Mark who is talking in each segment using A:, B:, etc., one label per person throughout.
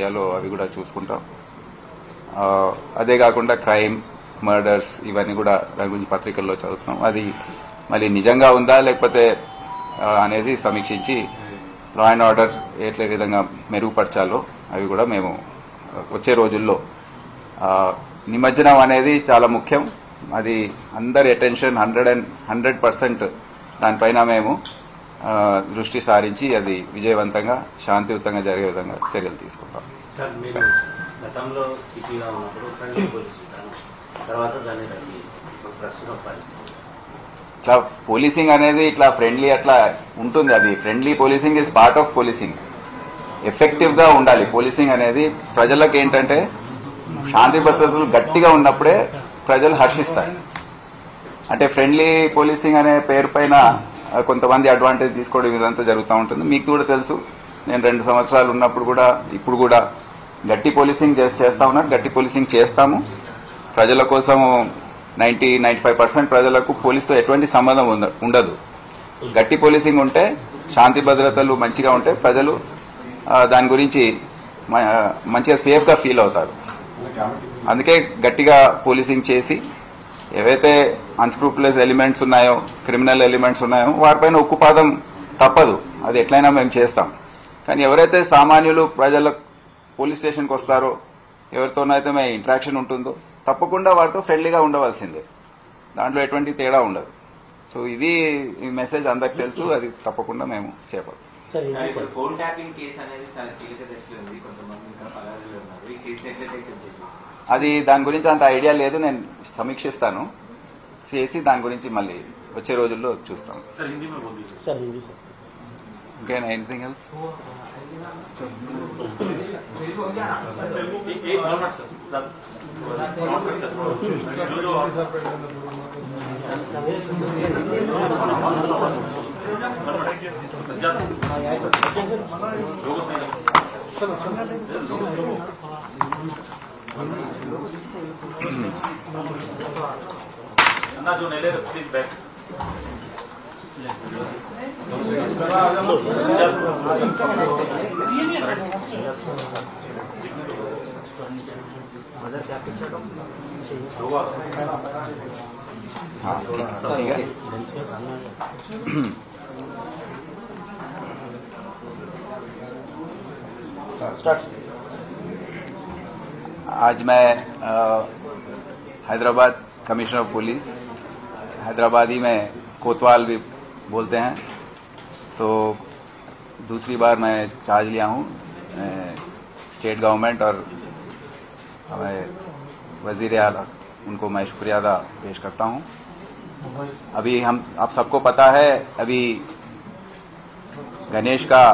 A: చేయాలో అవి కూడా చూసుకుంటాం. అదే కాకుండా క్రైమ్, మర్డర్స్ ఇవన్నీ కూడా దాని గురించి పత్రికల్లో చదువుతున్నాం. అది మళ్ళీ నిజంగా ఉందా లేకపోతే అనేది సమీక్షించి లా అండ్ ఆర్డర్ ఎట్లే విధంగా మెరుగుపరచాలో అవి కూడా మేము వచ్చే రోజుల్లో నిమజ్జనం అనేది చాలా ముఖ్యం. అది అందరి అటెన్షన్ 100% దానిపైన మేము దృష్టి సారించి అది విజయవంతంగా శాంతియుతంగా జరిగే విధంగా చర్యలు తీసుకుంటాం.
B: సార్, మీరు గతంలో సిటీగా ఉన్నప్పుడు ఫ్రెండ్లీ పోలీసింగ్ తర్వాత దాన్ని ప్రస్తుతం పరిస్థితి
A: ఇట్లా పోలీసింగ్ అనేది ఇట్లా ఫ్రెండ్లీ అట్లా ఉంటుంది. అది friendly policing is part of policing. Effective గా ఉండాలి పోలీసింగ్ అనేది. ప్రజలకు ఏంటంటే శాంతి భద్రతలు గట్టిగా ఉన్నప్పుడే ప్రజలు హర్షిస్తారు. అంటే ఫ్రెండ్లీ పోలీసింగ్ అనే పేరు పైన కొంతమంది అడ్వాంటేజ్ తీసుకోవడం ఇదంతా జరుగుతూ ఉంటుంది. మీకు కూడా తెలుసు, నేను 2 సంవత్సరాలు ఉన్నప్పుడు కూడా ఇప్పుడు కూడా గట్టి పోలీసింగ్ చేస్తా ఉన్నారు. గట్టి పోలీసింగ్ చేస్తాము. ప్రజల కోసం 90-95% ప్రజలకు పోలీసుతో ఎటువంటి సంబంధం ఉండదు. గట్టి పోలీసింగ్ ఉంటే, శాంతి భద్రతలు మంచిగా ఉంటే ప్రజలు దాని గురించి మంచిగా సేఫ్ గా ఫీల్ అవుతారు. అందుకే గట్టిగా పోలీసింగ్ చేసి ఏవైతే అన్స్క్రూపులస్ ఎలిమెంట్స్ ఉన్నాయో, క్రిమినల్ ఎలిమెంట్స్ ఉన్నాయో వారిపైన ఉక్కుపాదం తప్పదు. అది ఎట్లయినా మేము చేస్తాం. కానీ ఎవరైతే సామాన్యులు ప్రజల పోలీస్ స్టేషన్కి వస్తారో, ఎవరితోనైతే మేము ఇంటరాక్షన్ ఉంటుందో తప్పకుండా వారితో ఫ్రెండ్లీగా ఉండవలసిందే. దాంట్లో ఎటువంటి తేడా ఉండదు. సో ఇది ఈ మెసేజ్ అందరికి తెలుసు. అది తప్పకుండా మేము చేపడతాం.
C: ఫోన్ ట్యాపింగ్ కేసు అనేది చాలా కీలక దశలో ఉంది. కొంతమంది ఇంకా పరారీలో ఉన్నారు. ఈ కేసు
A: అది దాని గురించి అంత ఐడియా లేదు. నేను సమీక్షిస్తాను, చేసి దాని గురించి మళ్ళీ వచ్చే రోజుల్లో చూస్తాం. ఇంకేనా ఎనీథింగ్ ఎల్స్?
B: जो नेले प्लीज बैक
A: ठीक है. आज मैं Hyderabad commissioner of police, Hyderabadi में कोतवाल भी बोलते हैं, तो दूसरी बार मैं चार्ज लिया हूँ. स्टेट गवर्नमेंट और हमारे वजीर आला, उनको मैं शुक्रिया अदा पेश करता हूँ. अभी आप सबको पता है, अभी गणेश का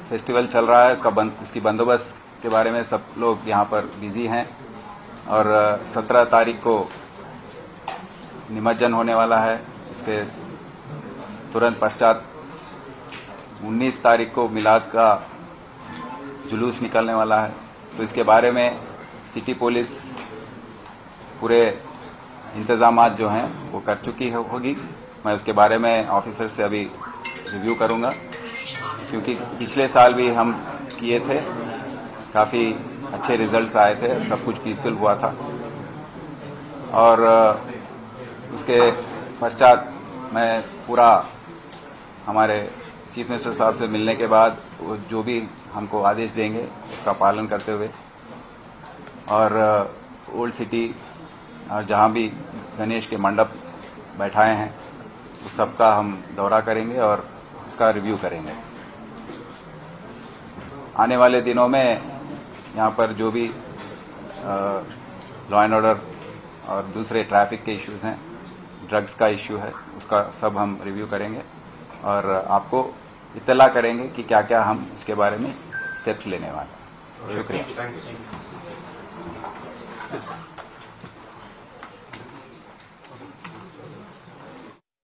A: फेस्टिवल चल रहा है. उसकी बंदोबस्त के बारे में सब लोग यहाँ पर बिजी हैं. और 17 तारीख को निमज्जन होने वाला है. इसके तुरंत पश्चात 19 तारीख को मिलाद का जुलूस निकलने वाला है. तो इसके बारे में सिटी पुलिस पूरे इंतजामात जो हैं वो कर चुकी होगी. मैं उसके बारे में ऑफिसर से अभी रिव्यू करूंगा, क्योंकि पिछले साल भी हम किए थे, काफ़ी अच्छे रिजल्ट्स आए थे, सब कुछ पीसफुल हुआ था. और उसके पश्चात मैं पूरा हमारे चीफ मिनिस्टर साहब से मिलने के बाद वो जो भी हमको आदेश देंगे उसका पालन करते हुए, और ओल्ड सिटी और जहाँ भी गणेश के मंडप बैठाए हैं उस सब का हम दौरा करेंगे और उसका रिव्यू करेंगे. आने वाले दिनों में यहाँ पर जो भी लॉ एंड ऑर्डर और दूसरे ट्रैफिक के इश्यूज हैं, ड्रग्स का इश्यू है, उसका सब हम रिव्यू करेंगे और आपको इत्तला करेंगे कि क्या क्या हम इसके बारे में स्टेप्स लेने वाले हैं. शुक्रिया.